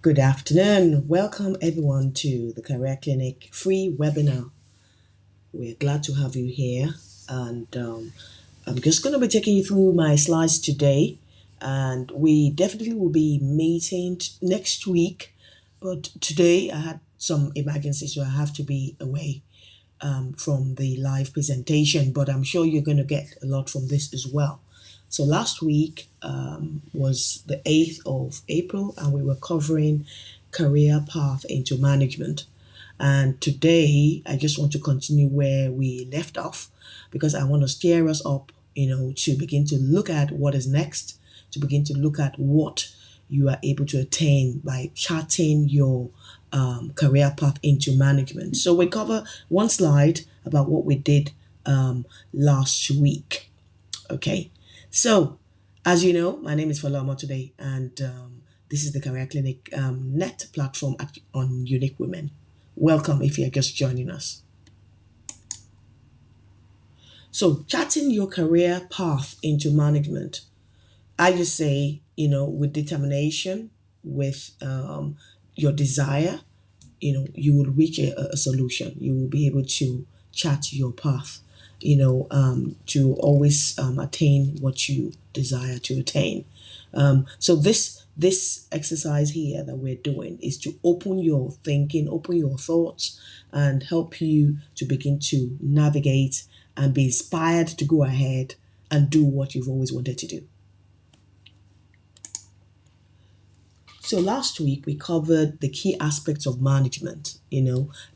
Good afternoon. Welcome everyone to the Career Clinic free webinar. We're glad to have you here. And I'm just going to be taking you through my slides today. And we definitely will be meeting next week. But today I had some emergency, so I have to be away from the live presentation. But I'm sure you're going to get a lot from this as well. So last week was the 8th of April, and we were covering career path into management. And today, I just want to continue where we left off because I want to steer us up, to begin to look at what is next, to begin to look at what you are able to attain by charting your career path into management. So we cover one slide about what we did last week. Okay. So, as you know, my name is Falama today, and this is the Career Clinic net platform on Unique Women. Welcome if you're just joining us. So, charting your career path into management, I just say, with determination, with your desire, you will reach a solution. You will be able to chart your path, to always attain what you desire to attain. So this exercise here that we're doing is to open your thinking, open your thoughts, and help you to begin to navigate and be inspired to go ahead and do what you've always wanted to do. So last week we covered the key aspects of management.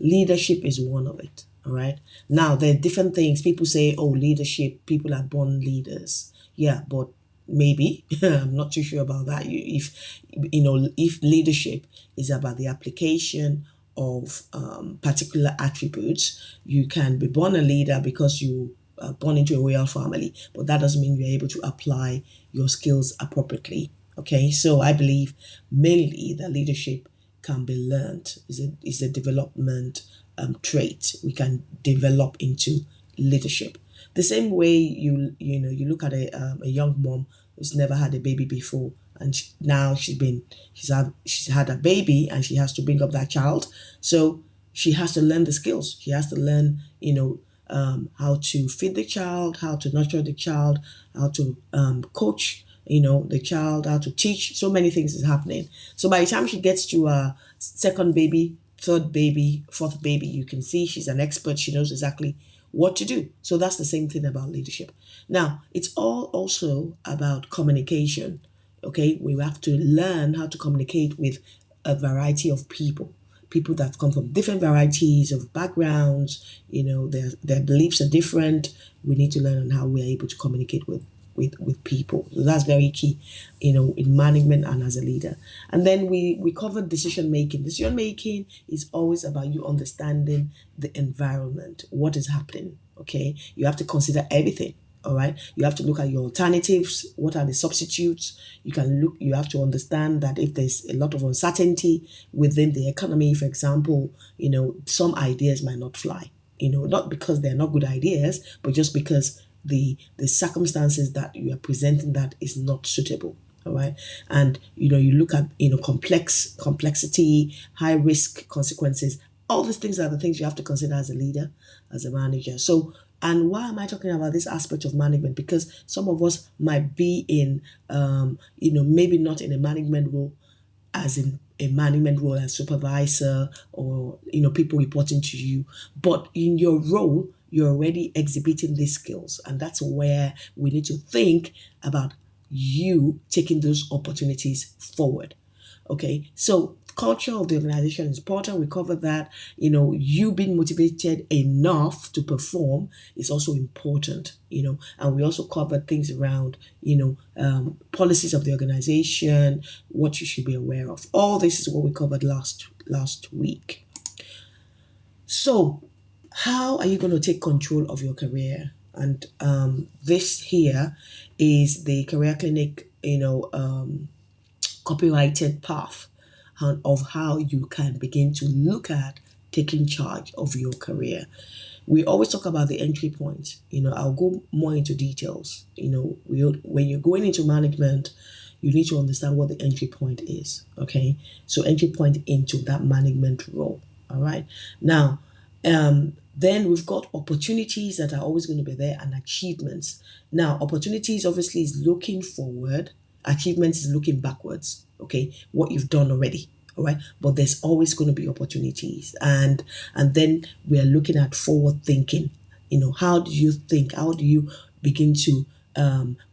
Leadership is one of it. All right. Now there are different things. People say, oh, leadership, people are born leaders. Yeah, but maybe I'm not too sure about that. If leadership is about the application of particular attributes, you can be born a leader because you are born into a royal family, but that doesn't mean you're able to apply your skills appropriately. Okay, so I believe mainly that leadership can be learned. Is a development trait we can develop into leadership. The same way you look at a young mom who's never had a baby before, and now she's had a baby and she has to bring up that child. So she has to learn the skills. She has to learn how to feed the child, how to nurture the child, how to coach the child, how to teach. So many things is happening. So by the time she gets to a second baby, third baby, fourth baby, you can see she's an expert. She knows exactly what to do. So that's the same thing about leadership. Now, it's all also about communication. Okay, we have to learn how to communicate with a variety of people that come from different varieties of backgrounds. Their beliefs are different. We need to learn on how we're able to communicate with people. So that's very key, in management and as a leader. And then we covered decision making. Decision making is always about you understanding the environment, what is happening. Okay, you have to consider everything. All right, you have to look at your alternatives. What are the substitutes? You have to understand that if there's a lot of uncertainty within the economy, for example, some ideas might not fly. Not because they're not good ideas, but just because the circumstances that you are presenting that is not suitable. All right, and you look at complexity, high risk consequences. All these things are the things you have to consider as a leader, as a manager. So, and why am I talking about this aspect of management? Because some of us might be in maybe not in a management role, as in a management role as supervisor, or people reporting to you, but in your role you're already exhibiting these skills, and that's where we need to think about you taking those opportunities forward. Okay, so culture of the organization is important. We covered that. You being motivated enough to perform is also important. And we also covered things around policies of the organization, what you should be aware of. All this is what we covered last week. So how are you going to take control of your career? And this here is the Career Clinic copyrighted path of how you can begin to look at taking charge of your career. We always talk about the entry point. I'll go more into details. When you're going into management, you need to understand what the entry point is. Okay, so entry point into that management role. All right. Now, then we've got opportunities that are always going to be there and achievements. Now, opportunities obviously is looking forward, achievements is looking backwards. Okay, what you've done already. All right, but there's always going to be opportunities, and then we are looking at forward thinking. How do you think? How do you begin to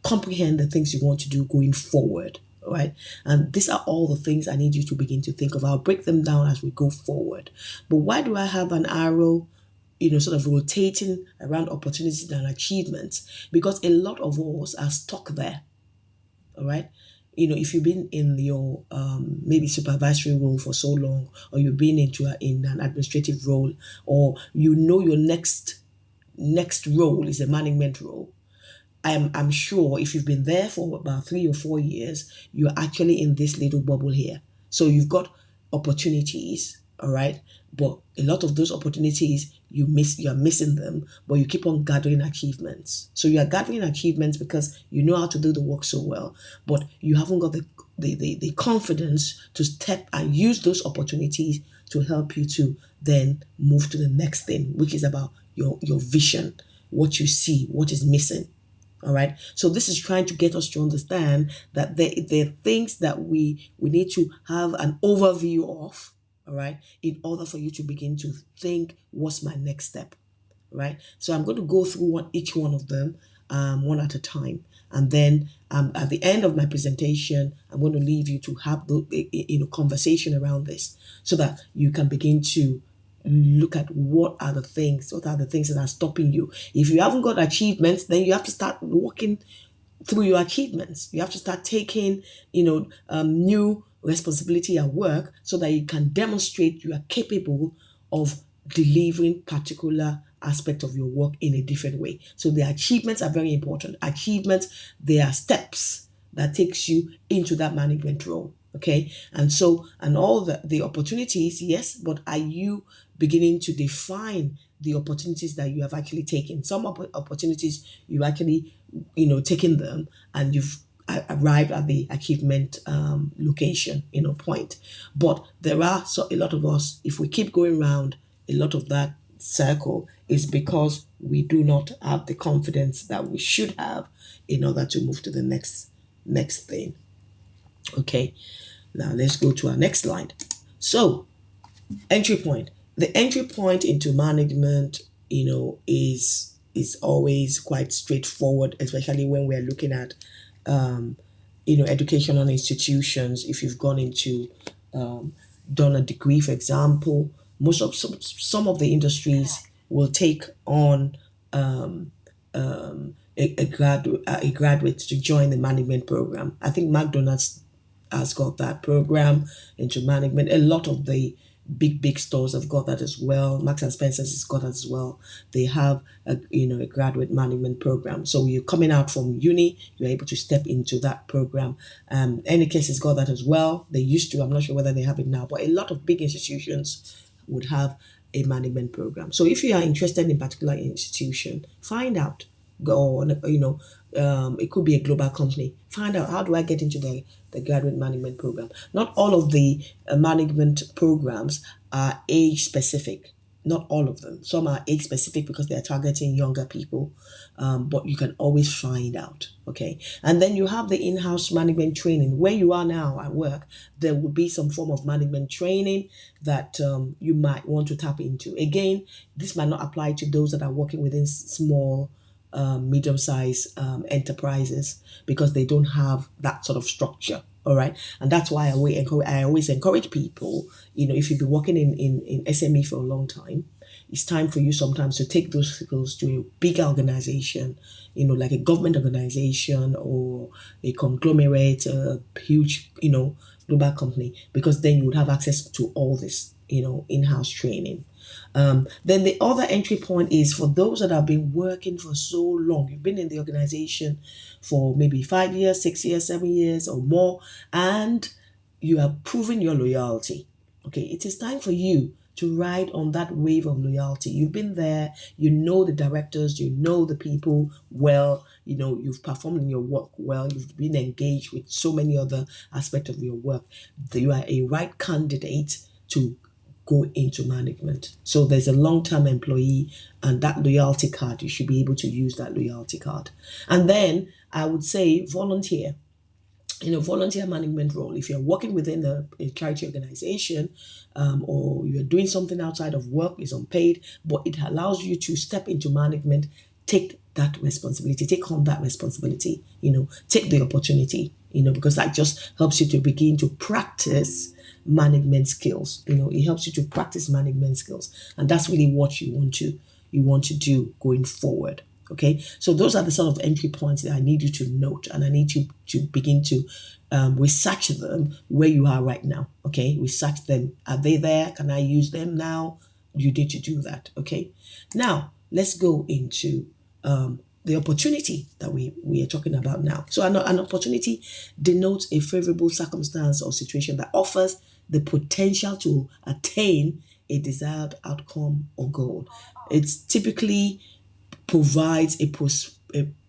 comprehend the things you want to do going forward? All right, and these are all the things I need you to begin to think of. I'll break them down as we go forward. But why do I have an arrow, sort of rotating around opportunities and achievements? Because a lot of us are stuck there. All right. If you've been in your maybe supervisory role for so long, or you've been in an administrative role, or your next role is a management role, I'm sure if you've been there for about 3 or 4 years, you're actually in this little bubble here. So you've got opportunities, all right, but a lot of those opportunities you're missing them, but you keep on gathering achievements. So you are gathering achievements because you know how to do the work so well, but you haven't got the confidence to step and use those opportunities to help you to then move to the next thing, which is about your vision, what you see, what is missing. All right. So this is trying to get us to understand that there are things that we need to have an overview of, all right, in order for you to begin to think, what's my next step? Right. So I'm going to go through each one of them one at a time. And then at the end of my presentation, I'm going to leave you to have the conversation around this so that you can begin to look at what are the things that are stopping you. If you haven't got achievements, then you have to start walking through your achievements. You have to start taking, new responsibility at work so that you can demonstrate you are capable of delivering particular aspect of your work in a different way. So the achievements are very important. Achievements, they are steps that takes you into that management role. Okay. And all the opportunities, yes, but are you beginning to define the opportunities that you have actually taken? Some opportunities you actually, taken them and you've arrived at the achievement location, point. But there are a lot of us, if we keep going around a lot of that circle, is because we do not have the confidence that we should have in order to move to the next thing. Okay, now let's go to our next slide. So, entry point. The entry point into management, is always quite straightforward, especially when we're looking at, educational institutions. If you've gone into, done a degree, for example, most of some of the industries will take on a graduate to join the management program. I think McDonald's has got that program into management. A lot of the big stores have got that as well. Marks and Spencer's has got that as well. They have a graduate management program. So you're coming out from uni, you're able to step into that program. NHS has got that as well. They used to. I'm not sure whether they have it now, but a lot of big institutions would have a management program. So if you are interested in a particular institution, find out. Go on, it could be a global company. Find out, how do I get into the graduate management program? Not all of the management programs are age specific. Not all of them. Some are age specific because they are targeting younger people, but you can always find out. Okay, and then you have the in-house management training. Where you are now at work, there will be some form of management training that you might want to tap into. Again, this might not apply to those that are working within small, medium-sized enterprises because they don't have that sort of structure. All right, and that's why I always encourage people. If you've been working in SME for a long time, it's time for you sometimes to take those skills to a bigger organization, like a government organization or a conglomerate, a huge, global company, because then you would have access to all this, in-house training. Then the other entry point is for those that have been working for so long. You've been in the organization for maybe 5 years, 6 years, 7 years or more, and you have proven your loyalty. Okay, it is time for you to ride on that wave of loyalty. You've been there, you know the directors, you know the people well, you've performed in your work well, you've been engaged with so many other aspects of your work. You are a right candidate to go into management. So there's a long-term employee, and that loyalty card, you should be able to use that loyalty card. And then I would say volunteer. Volunteer management role. If you're working within a charity organization, or you're doing something outside of work, is unpaid, but it allows you to step into management, take that responsibility, take on that responsibility, take the opportunity, because that just helps you to begin to practice management skills. It helps you to practice management skills, and that's really what you want to do going forward. Okay, so those are the sort of entry points that I need you to note, and I need you to begin to research them where you are right now. Okay, research them. Are they there? Can I use them now? You need to do that. Okay, now let's go into the opportunity that we are talking about now. So an opportunity denotes a favorable circumstance or situation that offers the potential to attain a desired outcome or goal. It's typically provides a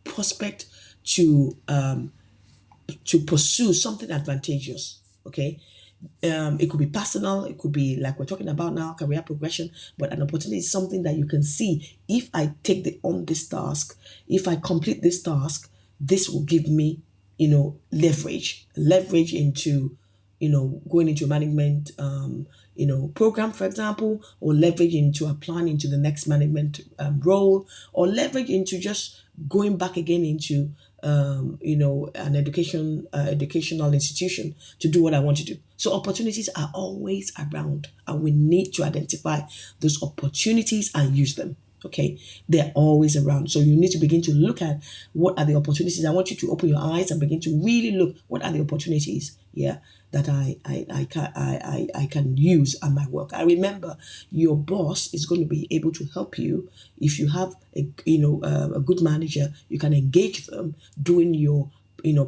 prospect to pursue something advantageous. Okay, it could be personal, it could be like we're talking about now, career progression. But an opportunity is something that you can see. If I take on this task, if I complete this task, this will give me, leverage into, going into management, program, for example, or leverage into applying into the next management role, or leverage into just going back again into, an educational institution to do what I want to do. So opportunities are always around, and we need to identify those opportunities and use them. Okay, they're always around. So you need to begin to look at what are the opportunities. I want you to open your eyes and begin to really look, what are the opportunities, that I can use at my work. I remember your boss is going to be able to help you if you have a good manager. You can engage them during your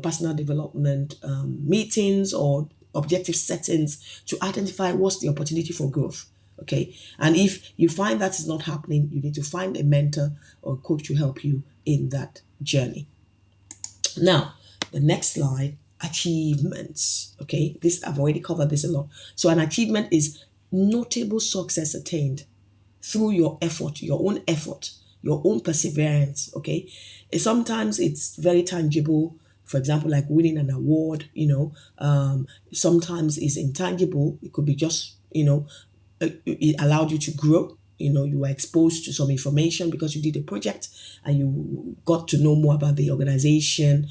personal development meetings or objective settings to identify what's the opportunity for growth. Okay, and if you find that is not happening, you need to find a mentor or coach to help you in that journey. Now, the next slide, achievements. Okay, this I've already covered this a lot. So an achievement is notable success attained through your effort, your own perseverance. Okay, sometimes it's very tangible. For example, like winning an award. Sometimes it's intangible. It could be just it allowed you to grow. You were exposed to some information because you did a project, and you got to know more about the organization,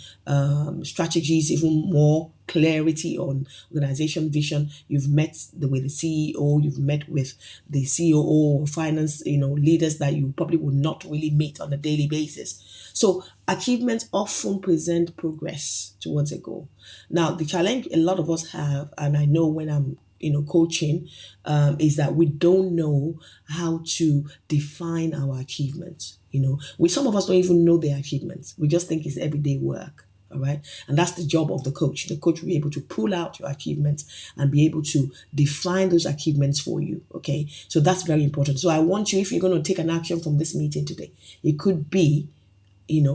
strategies, even more clarity on organization vision. You've met with the CEO, you've met with the COO or finance, leaders that you probably would not really meet on a daily basis. So achievements often present progress towards a goal. Now, the challenge a lot of us have, and I know when I'm coaching, is that we don't know how to define our achievements. Some of us don't even know their achievements. We just think it's everyday work. All right. And that's the job of the coach. The coach will be able to pull out your achievements and be able to define those achievements for you. Okay. So that's very important. So I want you, if you're going to take an action from this meeting today, it could be,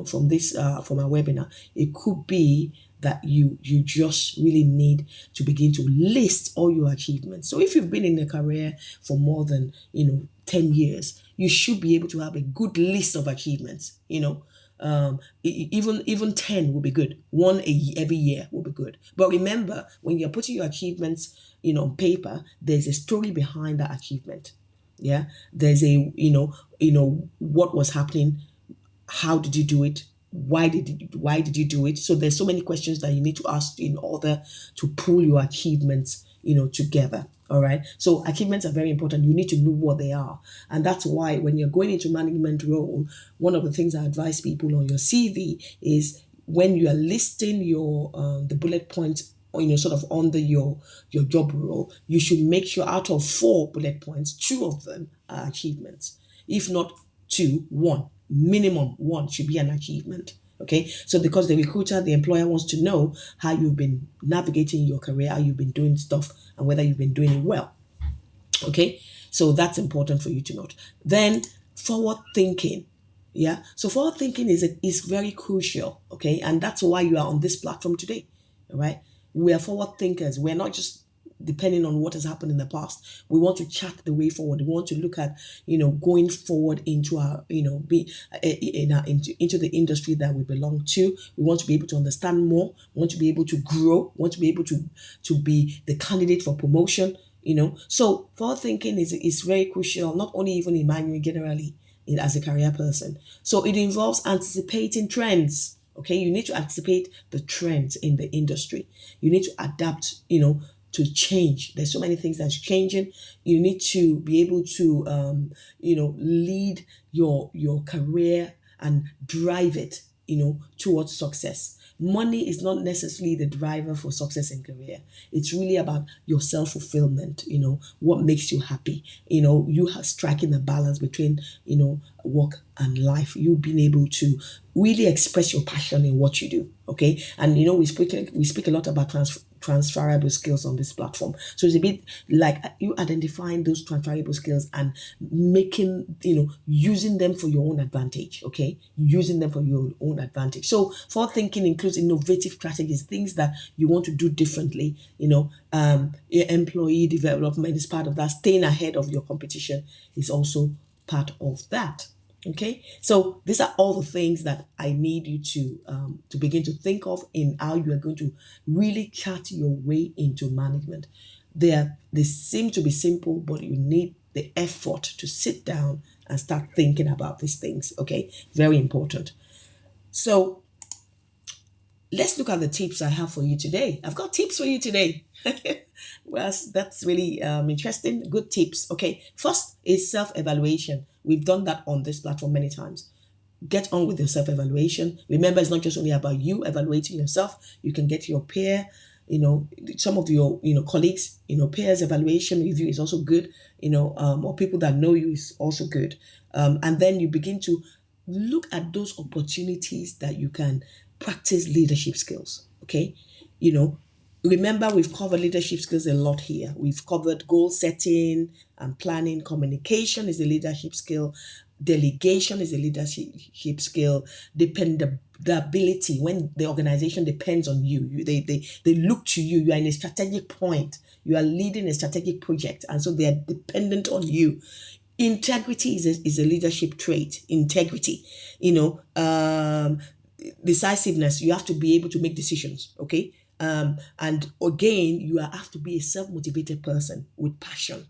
from this, from our webinar, it could be that you just really need to begin to list all your achievements. So if you've been in a career for more than 10 years, you should be able to have a good list of achievements. Even 10 will be good. One every year will be good. But remember, when you're putting your achievements on paper, there's a story behind that achievement. There's a what was happening, how did you do it, why did you do it. So there's so many questions that you need to ask in order to pull your achievements together. All right, so achievements are very important. You need to know what they are, and that's why when you're going into management role, one of the things I advise people on your CV is, when you are listing your the bullet points sort of under your job role, you should make sure out of 4 bullet points, 2 of them are achievements. If not 2, 1. Minimum 1 should be an achievement. Okay, so because the recruiter, the employer, wants to know how you've been navigating your career, how you've been doing stuff, and whether you've been doing it well. Okay, So that's important for you to note. Then forward thinking. Yeah. So forward thinking is very crucial. Okay. And that's why you are on this platform today. All right. We are forward thinkers. We're not just depending on what has happened in the past. We want to chart the way forward. We want to look at, going forward into our, be in our, into the industry that we belong to. We want to be able to understand more. We want to be able to grow. We want to be able to be the candidate for promotion. So forward thinking is very crucial, not only even in mining generally, as a career person. So it involves anticipating trends. Okay, you need to anticipate the trends in the industry. You need to adapt, to change. There's so many things that's changing. You need to be able to, lead your career and drive it, towards success. Money is not necessarily the driver for success in career. It's really about your self fulfillment. What makes you happy. You are striking the balance between work and life. You being able to really express your passion in what you do. Okay, and we speak a lot about transferable skills on this platform. So it's a bit like you identifying those transferable skills and making, using them for your own advantage. Okay, using them for your own advantage. So forward thinking includes innovative strategies, things that you want to do differently. Your employee development is part of that. Staying ahead of your competition is also part of that. Okay, so these are all the things that I need you to begin to think of in how you are going to really chart your way into management. They seem to be simple, but you need the effort to sit down and start thinking about these things. Okay, very important. So let's look at the tips I have for you today. I've got tips for you today. Well, that's really interesting. Good tips. Okay, first is self evaluation. We've done that on this platform many times. Get on with your self evaluation. Remember, it's not just only about you evaluating yourself. You can get your peer, some of your colleagues, peers evaluation review is also good. Or people that know you is also good. And then you begin to look at those opportunities that you can practice leadership skills. Okay, you know remember, we've covered leadership skills a lot here. We've covered goal setting and planning. Communication is a leadership skill. Delegation is a leadership skill. Dependability, when the organization depends on you, they look to you. You are in a strategic point. You are leading a strategic project, and so they are dependent on you. Integrity is a leadership trait. Integrity, decisiveness. You have to be able to make decisions. Okay, and again, you have to be a self-motivated person with passion.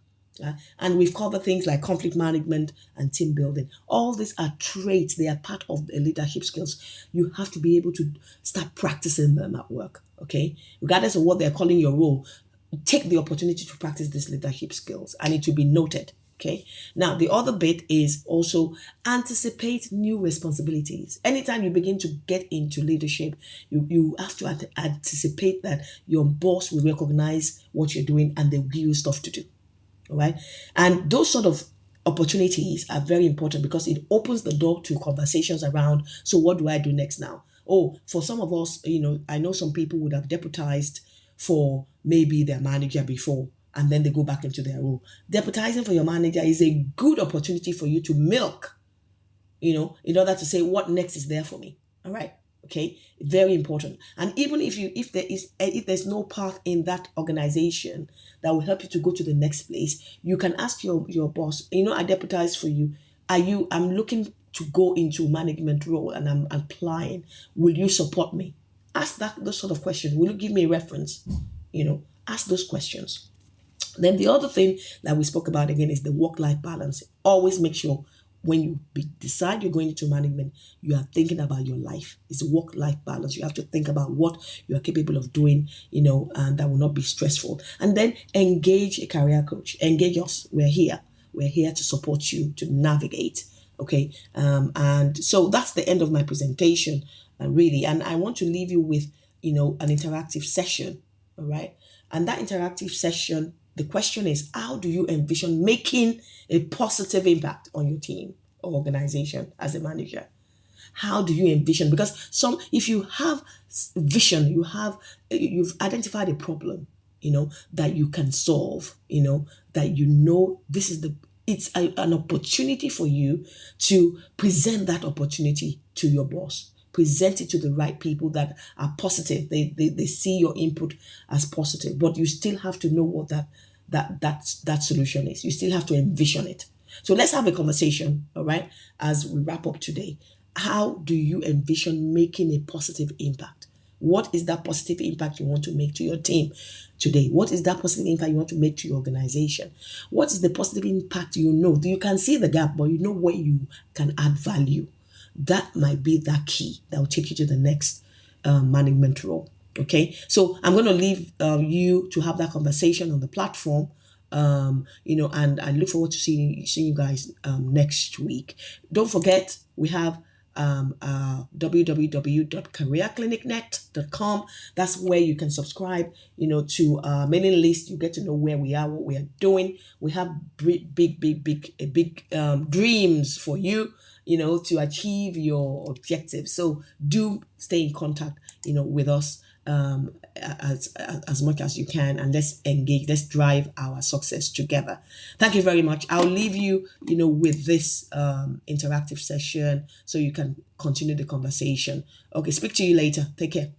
And we've covered things like conflict management and team building. All these are traits. They are part of the leadership skills. You have to be able to start practicing them at work. Okay, regardless of what they're calling your role, take the opportunity to practice these leadership skills, and it will be noted. Okay. Now, the other bit is also anticipate new responsibilities. Anytime you begin to get into leadership, you have to anticipate that your boss will recognize what you're doing and they'll give you stuff to do. All right. And those sort of opportunities are very important because it opens the door to conversations around, so what do I do next now? Oh, for some of us, I know some people would have deputized for maybe their manager before, and then they go back into their role. Deputizing for your manager is a good opportunity for you to milk, in order to say what next is there for me. All right. Okay. Very important. And even if there's no path in that organization that will help you to go to the next place, you can ask your boss, I deputize for you. I'm looking to go into management role and I'm applying. Will you support me? Ask those sort of questions. Will you give me a reference? Ask those questions. Then the other thing that we spoke about again is the work-life balance. Always make sure when you decide you're going into management, you are thinking about your life. It's a work-life balance. You have to think about what you are capable of doing, and that will not be stressful. And then engage a career coach. Engage us. We're here. We're here to support you to navigate. Okay. And so that's the end of my presentation, really. And I want to leave you with, an interactive session. All right. And that interactive session, the question is, how do you envision making a positive impact on your team or organization as a manager? How do you envision? Because if you have vision, you've identified a problem, that you can solve, that this is an opportunity for you to present that opportunity to your boss. Present it to the right people that are positive. They see your input as positive, but you still have to know what that solution is. You still have to envision it. So let's have a conversation, all right, as we wrap up today. How do you envision making a positive impact? What is that positive impact you want to make to your team today? What is that positive impact you want to make to your organization? What is the positive impact you can see the gap, but you know where you can add value? That might be that key that will take you to the next management role. Okay, so I'm going to leave you to have that conversation on the platform. And I look forward to seeing you guys next week. Don't forget, we have www.careerclinicnet.com. That's where you can subscribe, to our mailing list. You get to know where we are, what we are doing. We have big dreams for you, to achieve your objectives. So do stay in contact, with us as much as you can, and let's engage, let's drive our success together. Thank you very much. I'll leave you, with this interactive session so you can continue the conversation. Okay, speak to you later. Take care.